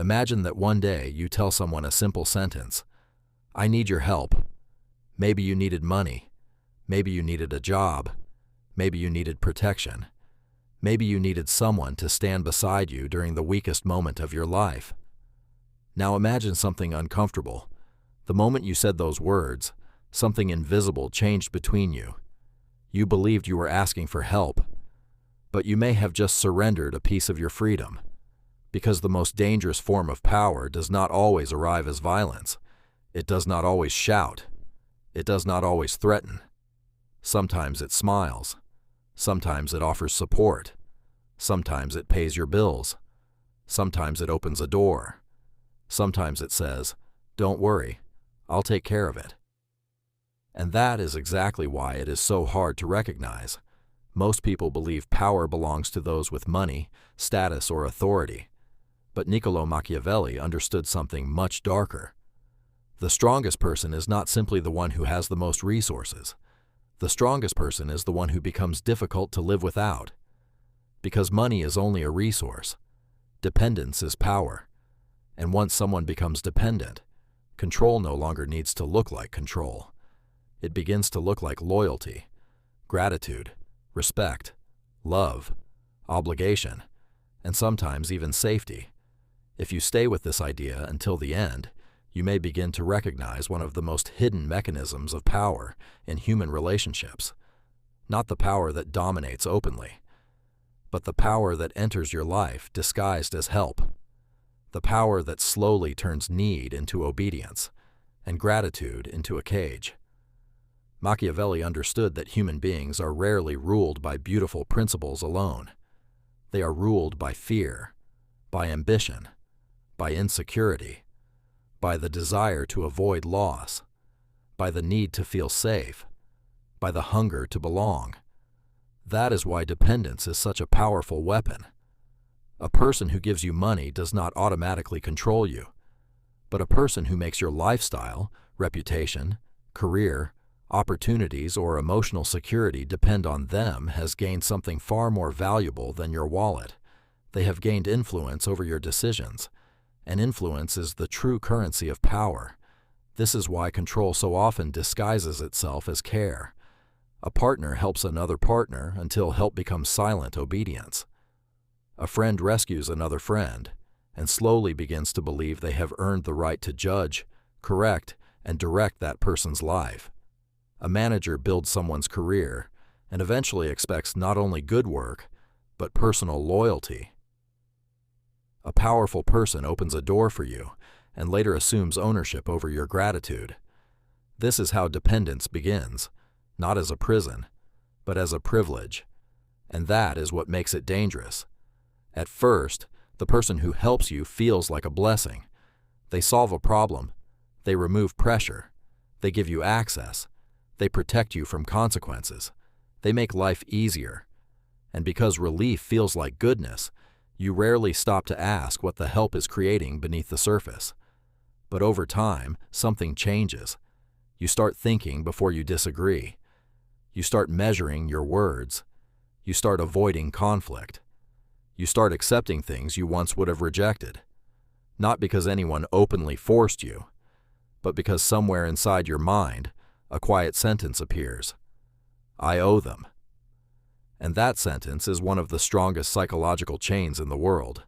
Imagine that one day you tell someone a simple sentence, "I need your help." Maybe you needed money. Maybe you needed a job. Maybe you needed protection. Maybe you needed someone to stand beside you during the weakest moment of your life. Now imagine something uncomfortable. The moment you said those words, something invisible changed between you. You believed you were asking for help, but you may have just surrendered a piece of your freedom. Because the most dangerous form of power does not always arrive as violence. It does not always shout. It does not always threaten. Sometimes it smiles. Sometimes it offers support. Sometimes it pays your bills. Sometimes it opens a door. Sometimes it says, "Don't worry, I'll take care of it." And that is exactly why it is so hard to recognize. Most people believe power belongs to those with money, status, or authority. But Niccolò Machiavelli understood something much darker. The strongest person is not simply the one who has the most resources. The strongest person is the one who becomes difficult to live without. Because money is only a resource. Dependence is power. And once someone becomes dependent, control no longer needs to look like control. It begins to look like loyalty, gratitude, respect, love, obligation, and sometimes even safety. If you stay with this idea until the end, you may begin to recognize one of the most hidden mechanisms of power in human relationships. Not the power that dominates openly, but the power that enters your life disguised as help. The power that slowly turns need into obedience and gratitude into a cage. Machiavelli understood that human beings are rarely ruled by beautiful principles alone. They are ruled by fear, by ambition, by insecurity, by the desire to avoid loss, by the need to feel safe, by the hunger to belong. That is why dependence is such a powerful weapon. A person who gives you money does not automatically control you, but a person who makes your lifestyle, reputation, career, opportunities, or emotional security depend on them has gained something far more valuable than your wallet. They have gained influence over your decisions, and influence is the true currency of power. This is why control so often disguises itself as care. A partner helps another partner until help becomes silent obedience. A friend rescues another friend and slowly begins to believe they have earned the right to judge, correct, and direct that person's life. A manager builds someone's career and eventually expects not only good work, but personal loyalty. A powerful person opens a door for you and later assumes ownership over your gratitude. This is how dependence begins, not as a prison, but as a privilege. And that is what makes it dangerous. At first, the person who helps you feels like a blessing. They solve a problem. They remove pressure. They give you access. They protect you from consequences. They make life easier. And because relief feels like goodness, you rarely stop to ask what the help is creating beneath the surface. But over time, something changes. You start thinking before you disagree. You start measuring your words. You start avoiding conflict. You start accepting things you once would have rejected. Not because anyone openly forced you, but because somewhere inside your mind, a quiet sentence appears. I owe them. And that sentence is one of the strongest psychological chains in the world.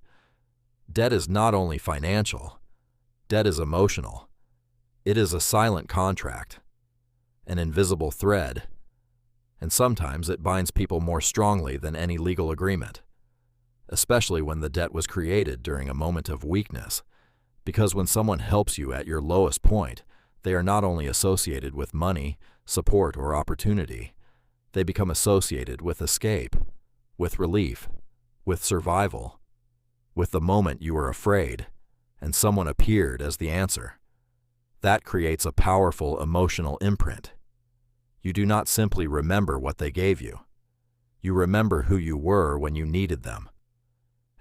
Debt is not only financial. Debt is emotional. It is a silent contract, an invisible thread, and sometimes it binds people more strongly than any legal agreement, especially when the debt was created during a moment of weakness, because when someone helps you at your lowest point, they are not only associated with money, support, or opportunity, they become associated with escape, with relief, with survival, with the moment you were afraid, and someone appeared as the answer. That creates a powerful emotional imprint. You do not simply remember what they gave you. You remember who you were when you needed them.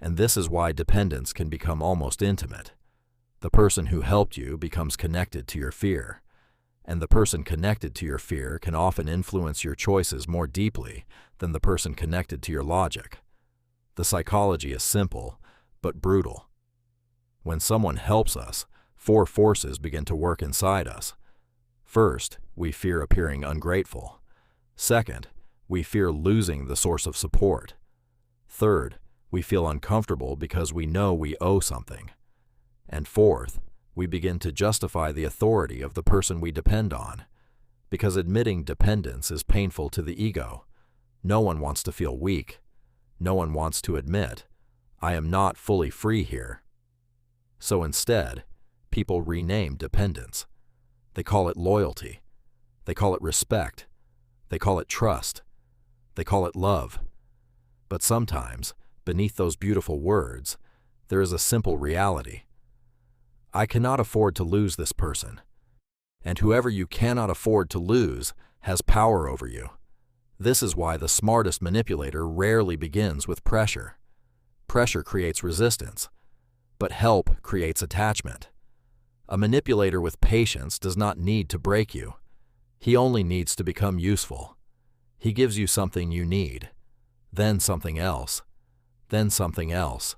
And this is why dependence can become almost intimate. The person who helped you becomes connected to your fear, and the person connected to your fear can often influence your choices more deeply than the person connected to your logic. The psychology is simple, but brutal. When someone helps us, four forces begin to work inside us. First, we fear appearing ungrateful. Second, we fear losing the source of support. Third, we feel uncomfortable because we know we owe something. And fourth, we begin to justify the authority of the person we depend on. Because admitting dependence is painful to the ego. No one wants to feel weak. No one wants to admit, I am not fully free here. So instead, people rename dependence. They call it loyalty. They call it respect. They call it trust. They call it love. But sometimes, beneath those beautiful words, there is a simple reality. I cannot afford to lose this person. And whoever you cannot afford to lose has power over you. This is why the smartest manipulator rarely begins with pressure. Pressure creates resistance, but help creates attachment. A manipulator with patience does not need to break you. He only needs to become useful. He gives you something you need, then something else, then something else,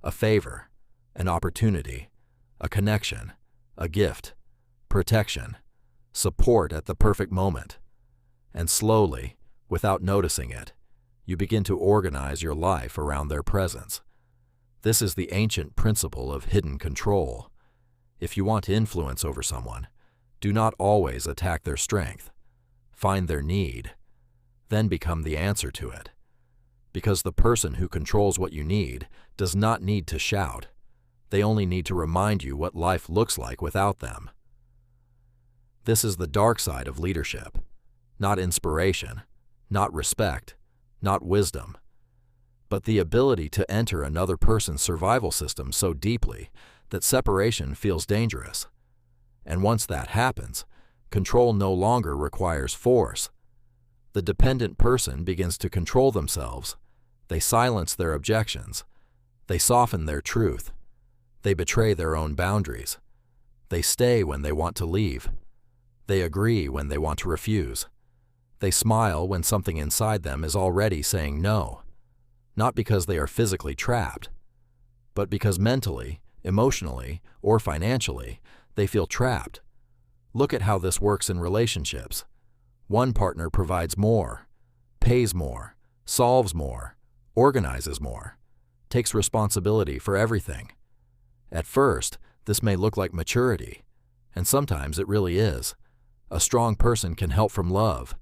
a favor, an opportunity, a connection, a gift, protection, support at the perfect moment. And slowly, without noticing it, you begin to organize your life around their presence. This is the ancient principle of hidden control. If you want influence over someone, do not always attack their strength. Find their need, then become the answer to it. Because the person who controls what you need does not need to shout. They only need to remind you what life looks like without them. This is the dark side of leadership. Not inspiration, not respect, not wisdom, but the ability to enter another person's survival system so deeply that separation feels dangerous. And once that happens, control no longer requires force. The dependent person begins to control themselves. They silence their objections. They soften their truth. They betray their own boundaries. They stay when they want to leave. They agree when they want to refuse. They smile when something inside them is already saying no, not because they are physically trapped, but because mentally, emotionally, or financially, they feel trapped. Look at how this works in relationships. One partner provides more, pays more, solves more, organizes more, takes responsibility for everything. At first, this may look like maturity, and sometimes it really is. A strong person can help from love.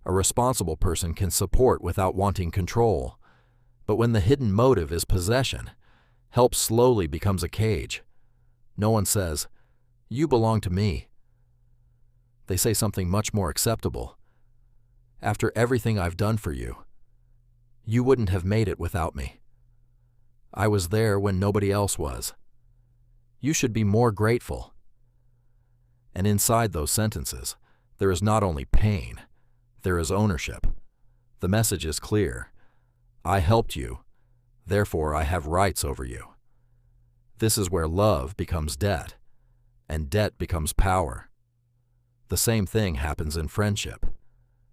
A responsible person can support without wanting control. But when the hidden motive is possession, help slowly becomes a cage. No one says, "You belong to me." They say something much more acceptable. "After everything I've done for you, you wouldn't have made it without me. I was there when nobody else was. You should be more grateful." And inside those sentences, there is not only pain, there is ownership. The message is clear. I helped you, therefore I have rights over you. This is where love becomes debt, and debt becomes power. The same thing happens in friendship.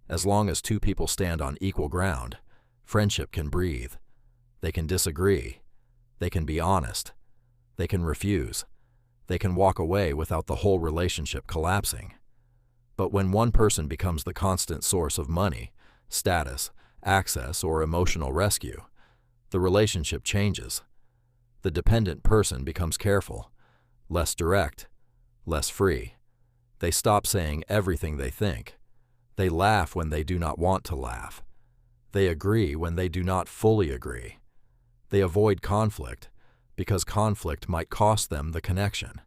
As long as two people stand on equal ground, friendship can breathe. They can disagree. They can be honest. They can refuse. They can walk away without the whole relationship collapsing. But when one person becomes the constant source of money, status, access, or emotional rescue, the relationship changes. The dependent person becomes careful, less direct, less free. They stop saying everything they think. They laugh when they do not want to laugh. They agree when they do not fully agree. They avoid conflict because conflict might cost them the connection.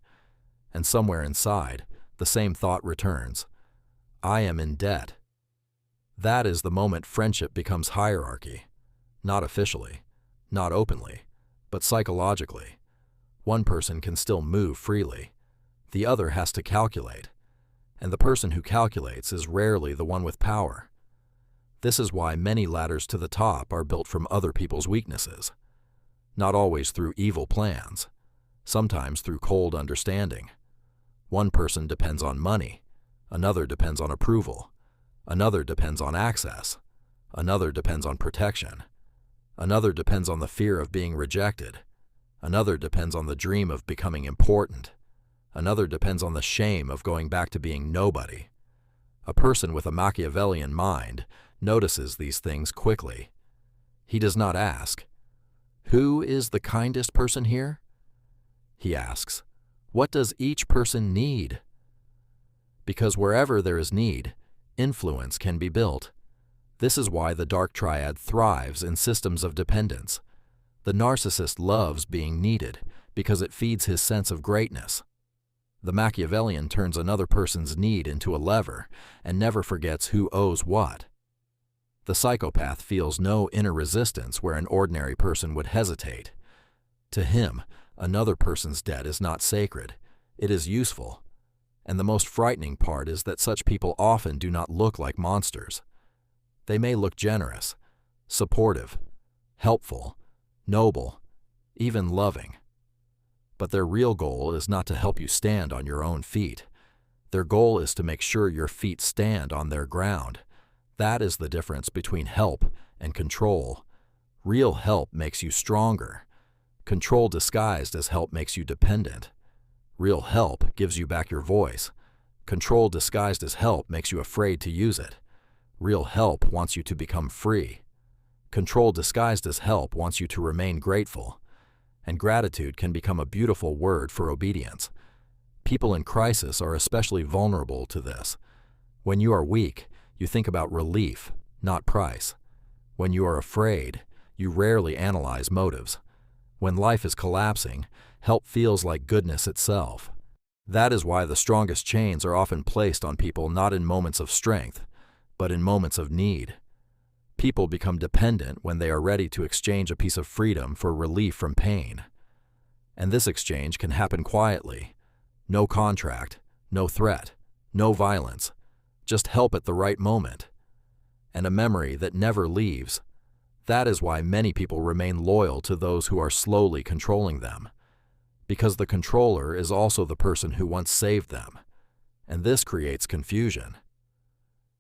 And somewhere inside, the same thought returns. I am in debt. That is the moment friendship becomes hierarchy. Not officially, not openly, but psychologically. One person can still move freely. The other has to calculate. And the person who calculates is rarely the one with power. This is why many ladders to the top are built from other people's weaknesses. Not always through evil plans, sometimes through cold understanding. One person depends on money, another depends on approval, another depends on access, another depends on protection, another depends on the fear of being rejected, Another depends on the dream of becoming important. Another depends on the shame of going back to being nobody. A person with a Machiavellian mind notices these things quickly. He does not ask, "Who is the kindest person here?" He asks, "What does each person need?" Because wherever there is need, influence can be built. This is why the dark triad thrives in systems of dependence. The narcissist loves being needed because it feeds his sense of greatness. The Machiavellian turns another person's need into a lever and never forgets who owes what. The psychopath feels no inner resistance where an ordinary person would hesitate. To him, another person's debt is not sacred, it is useful. And the most frightening part is that such people often do not look like monsters. They may look generous, supportive, helpful, noble, even loving. But their real goal is not to help you stand on your own feet. Their goal is to make sure your feet stand on their ground. That is the difference between help and control. Real help makes you stronger. Control disguised as help makes you dependent. Real help gives you back your voice. Control disguised as help makes you afraid to use it. Real help wants you to become free. Control disguised as help wants you to remain grateful. And gratitude can become a beautiful word for obedience. People in crisis are especially vulnerable to this. When you are weak, you think about relief, not price. When you are afraid, you rarely analyze motives. When life is collapsing, help feels like goodness itself. That is why the strongest chains are often placed on people not in moments of strength, but in moments of need. People become dependent when they are ready to exchange a piece of freedom for relief from pain. And this exchange can happen quietly. No contract, no threat, no violence, just help at the right moment. And a memory that never leaves. That is why many people remain loyal to those who are slowly controlling them. Because the controller is also the person who once saved them. And this creates confusion.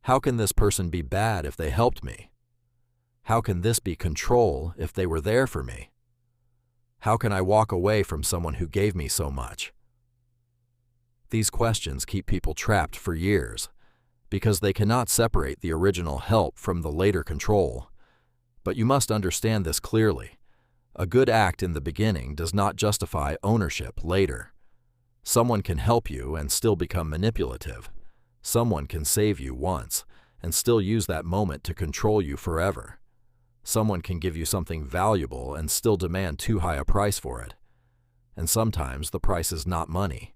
How can this person be bad if they helped me? How can this be control if they were there for me? How can I walk away from someone who gave me so much? These questions keep people trapped for years because they cannot separate the original help from the later control. But you must understand this clearly. A good act in the beginning does not justify ownership later. Someone can help you and still become manipulative. Someone can save you once and still use that moment to control you forever. Someone can give you something valuable and still demand too high a price for it. And sometimes the price is not money.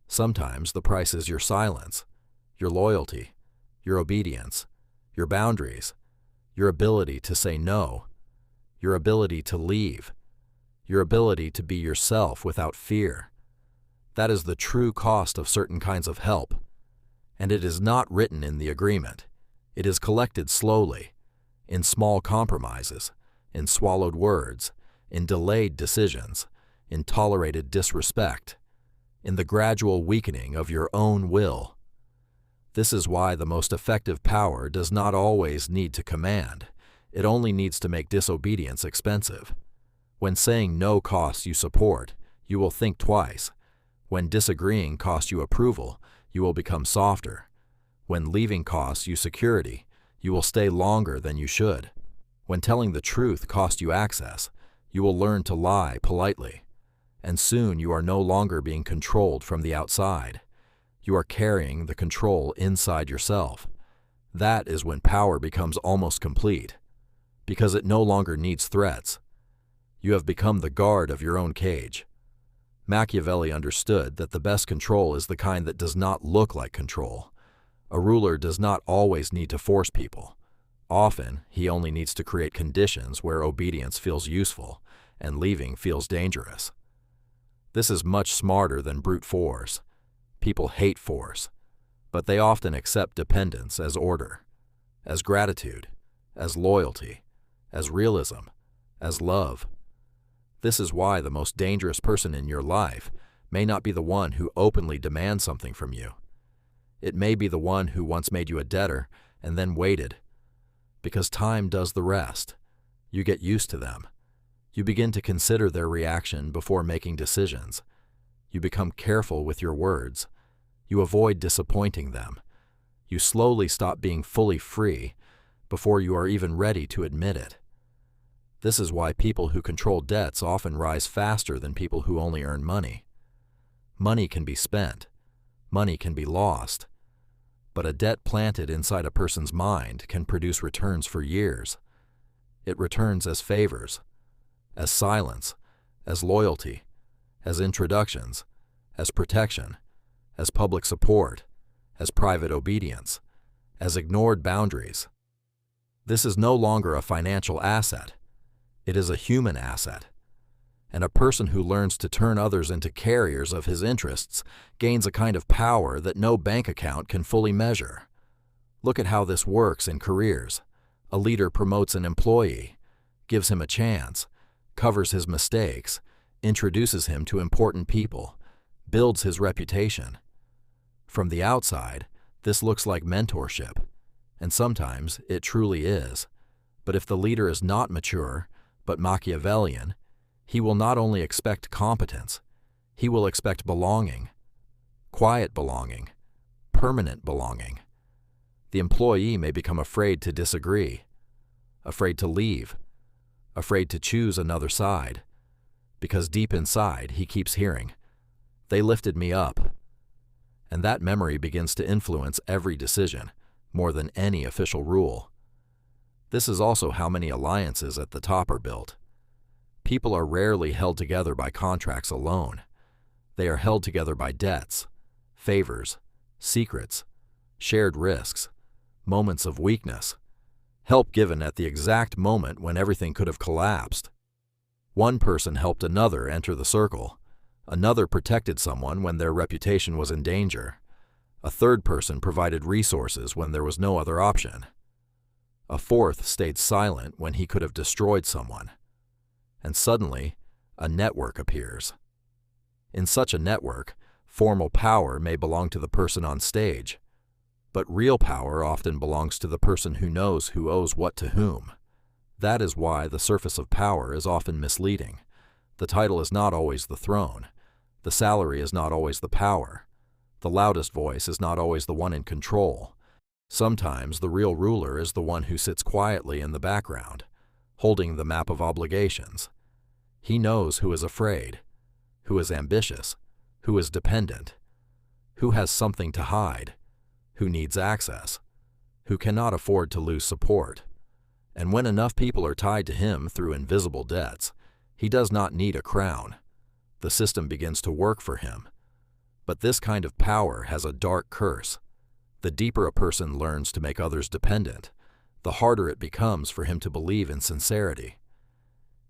Sometimes the price is your silence, your loyalty, your obedience, your boundaries, your ability to say no, your ability to leave, your ability to be yourself without fear. That is the true cost of certain kinds of help. And it is not written in the agreement. It is collected slowly, in small compromises, in swallowed words, in delayed decisions, in tolerated disrespect, in the gradual weakening of your own will. This is why the most effective power does not always need to command. It only needs to make disobedience expensive. When saying no costs you support, you will think twice. When disagreeing costs you approval, you will become softer. When leaving costs you security, you will stay longer than you should. When telling the truth costs you access, you will learn to lie politely. And soon you are no longer being controlled from the outside. You are carrying the control inside yourself. That is when power becomes almost complete, because it no longer needs threats. You have become the guard of your own cage. Machiavelli understood that the best control is the kind that does not look like control. A ruler does not always need to force people. Often, he only needs to create conditions where obedience feels useful and leaving feels dangerous. This is much smarter than brute force. People hate force, but they often accept dependence as order, as gratitude, as loyalty, as realism, as love. This is why the most dangerous person in your life may not be the one who openly demands something from you. It may be the one who once made you a debtor and then waited. Because time does the rest. You get used to them. You begin to consider their reaction before making decisions. You become careful with your words. You avoid disappointing them. You slowly stop being fully free before you are even ready to admit it. This is why people who control debts often rise faster than people who only earn money. Money can be spent. Money can be lost. But a debt planted inside a person's mind can produce returns for years. It returns as favors, as silence, as loyalty, as introductions, as protection, as public support, as private obedience, as ignored boundaries. This is no longer a financial asset. It is a human asset. And a person who learns to turn others into carriers of his interests gains a kind of power that no bank account can fully measure. Look at how this works in careers. A leader promotes an employee, gives him a chance, covers his mistakes, introduces him to important people, builds his reputation. From the outside, this looks like mentorship, and sometimes it truly is. But if the leader is not mature, but Machiavellian, he will not only expect competence, he will expect belonging, quiet belonging, permanent belonging. The employee may become afraid to disagree, afraid to leave, afraid to choose another side, because deep inside he keeps hearing, "They lifted me up." And that memory begins to influence every decision, more than any official rule. This is also how many alliances at the top are built. People are rarely held together by contracts alone. They are held together by debts, favors, secrets, shared risks, moments of weakness, help given at the exact moment when everything could have collapsed. One person helped another enter the circle. Another protected someone when their reputation was in danger. A third person provided resources when there was no other option. A fourth stayed silent when he could have destroyed someone. And suddenly, a network appears. In such a network, formal power may belong to the person on stage, but real power often belongs to the person who knows who owes what to whom. That is why the surface of power is often misleading. The title is not always the throne. The salary is not always the power. The loudest voice is not always the one in control. Sometimes the real ruler is the one who sits quietly in the background, holding the map of obligations. He knows who is afraid, who is ambitious, who is dependent, who has something to hide, who needs access, who cannot afford to lose support. And when enough people are tied to him through invisible debts, he does not need a crown. The system begins to work for him. But this kind of power has a dark curse. The deeper a person learns to make others dependent, the harder it becomes for him to believe in sincerity.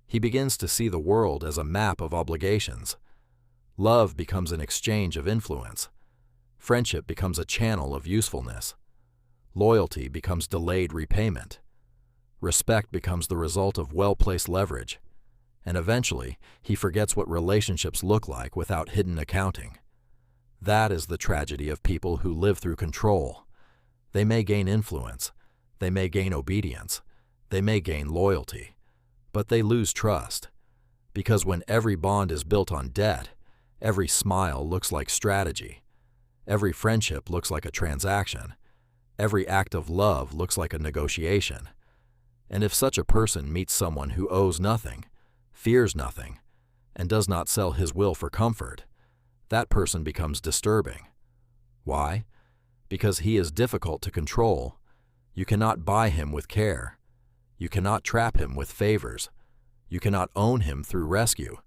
He begins to see the world as a map of obligations. Love becomes an exchange of influence. Friendship becomes a channel of usefulness. Loyalty becomes delayed repayment. Respect becomes the result of well-placed leverage. And eventually, he forgets what relationships look like without hidden accounting. That is the tragedy of people who live through control. They may gain influence, they may gain obedience, they may gain loyalty, but they lose trust. Because when every bond is built on debt, every smile looks like strategy, every friendship looks like a transaction, every act of love looks like a negotiation. And if such a person meets someone who owes nothing, fears nothing, and does not sell his will for comfort, that person becomes disturbing. Why? Because he is difficult to control. You cannot buy him with care. You cannot trap him with favors. You cannot own him through rescue.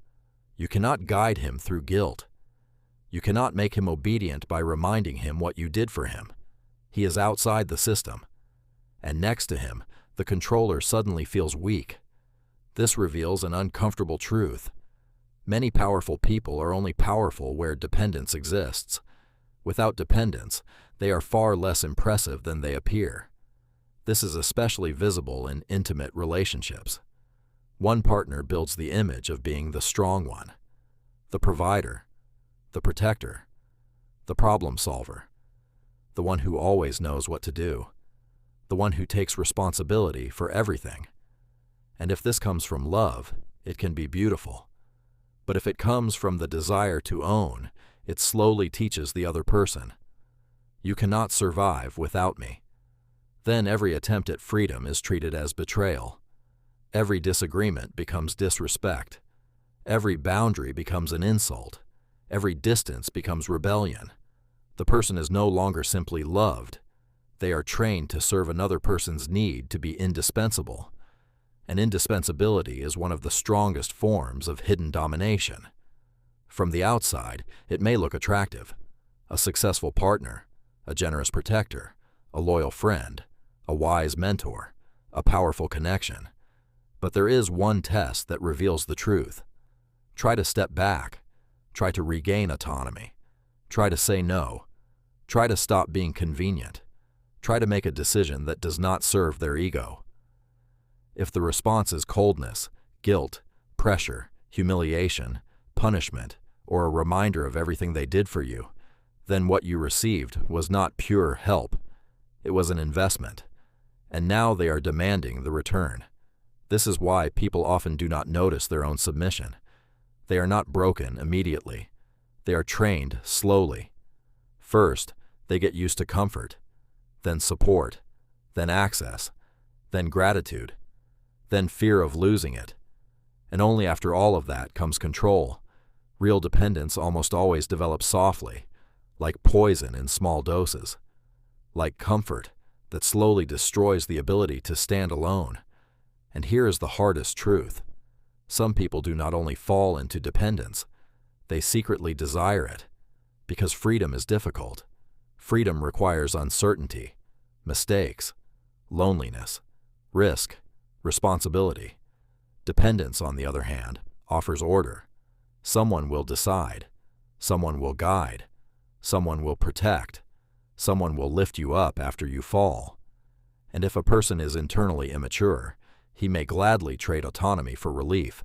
You cannot guide him through guilt. You cannot make him obedient by reminding him what you did for him. He is outside the system. And next to him, the controller suddenly feels weak. This reveals an uncomfortable truth. Many powerful people are only powerful where dependence exists. Without dependence, they are far less impressive than they appear. This is especially visible in intimate relationships. One partner builds the image of being the strong one, the provider, the protector, the problem solver, the one who always knows what to do, the one who takes responsibility for everything. And if this comes from love, it can be beautiful. But if it comes from the desire to own, it slowly teaches the other person, "You cannot survive without me." Then every attempt at freedom is treated as betrayal. Every disagreement becomes disrespect. Every boundary becomes an insult. Every distance becomes rebellion. The person is no longer simply loved. They are trained to serve another person's need to be indispensable. And indispensability is one of the strongest forms of hidden domination. From the outside, it may look attractive. A successful partner, a generous protector, a loyal friend, a wise mentor, a powerful connection. But there is one test that reveals the truth. Try to step back. Try to regain autonomy. Try to say no. Try to stop being convenient. Try to make a decision that does not serve their ego. If the response is coldness, guilt, pressure, humiliation, punishment, or a reminder of everything they did for you, then what you received was not pure help. It was an investment. And now they are demanding the return. This is why people often do not notice their own submission. They are not broken immediately. They are trained slowly. First, they get used to comfort, then support, then access, then gratitude, then fear of losing it. And only after all of that comes control. Real dependence almost always develops softly, like poison in small doses, like comfort that slowly destroys the ability to stand alone. And here is the hardest truth. Some people do not only fall into dependence, they secretly desire it, because freedom is difficult. Freedom requires uncertainty, mistakes, loneliness, risk, responsibility. Dependence, on the other hand, offers order. Someone will decide. Someone will guide. Someone will protect. Someone will lift you up after you fall. And if a person is internally immature, he may gladly trade autonomy for relief.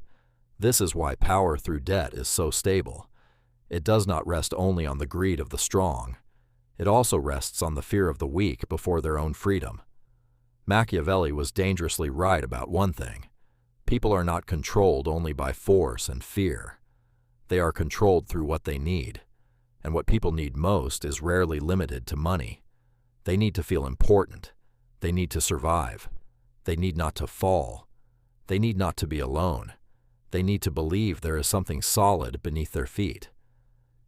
This is why power through debt is so stable. It does not rest only on the greed of the strong. It also rests on the fear of the weak before their own freedom. Machiavelli was dangerously right about one thing. People are not controlled only by force and fear. They are controlled through what they need. And what people need most is rarely limited to money. They need to feel important. They need to survive. They need not to fall. They need not to be alone. They need to believe there is something solid beneath their feet.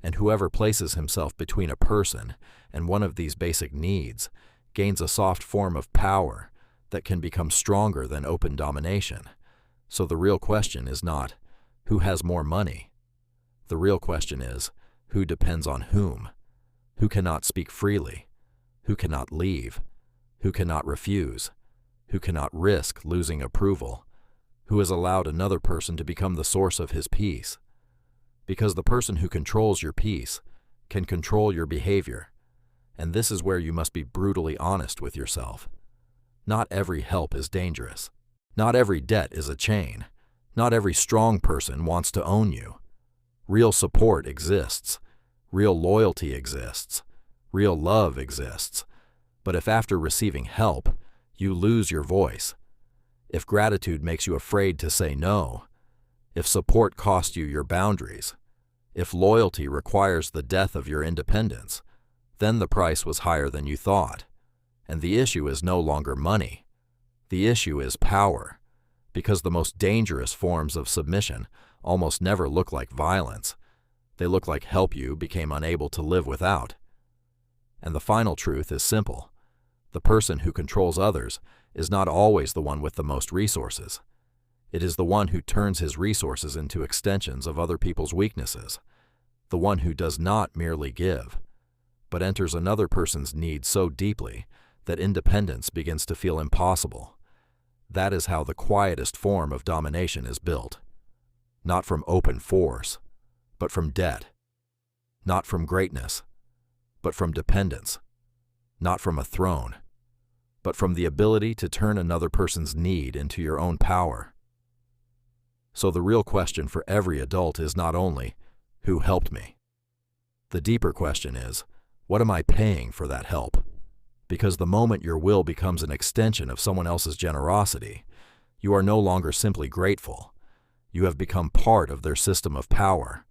And whoever places himself between a person and one of these basic needs gains a soft form of power that can become stronger than open domination. So the real question is not, who has more money? The real question is, who depends on whom? Who cannot speak freely? Who cannot leave? Who cannot refuse? Who cannot risk losing approval? Who has allowed another person to become the source of his peace? Because the person who controls your peace can control your behavior. And this is where you must be brutally honest with yourself. Not every help is dangerous. Not every debt is a chain. Not every strong person wants to own you. Real support exists. Real loyalty exists. Real love exists. But if after receiving help, you lose your voice, if gratitude makes you afraid to say no, if support costs you your boundaries, if loyalty requires the death of your independence, then the price was higher than you thought. And the issue is no longer money. The issue is power, because the most dangerous forms of submission almost never look like violence. They look like help you became unable to live without. And the final truth is simple. The person who controls others is not always the one with the most resources. It is the one who turns his resources into extensions of other people's weaknesses, the one who does not merely give, but enters another person's needs so deeply that independence begins to feel impossible. That is how the quietest form of domination is built. Not from open force, but from debt. Not from greatness, but from dependence. Not from a throne, but from the ability to turn another person's need into your own power. So the real question for every adult is not only, who helped me? The deeper question is, what am I paying for that help? Because the moment your will becomes an extension of someone else's generosity, you are no longer simply grateful. You have become part of their system of power.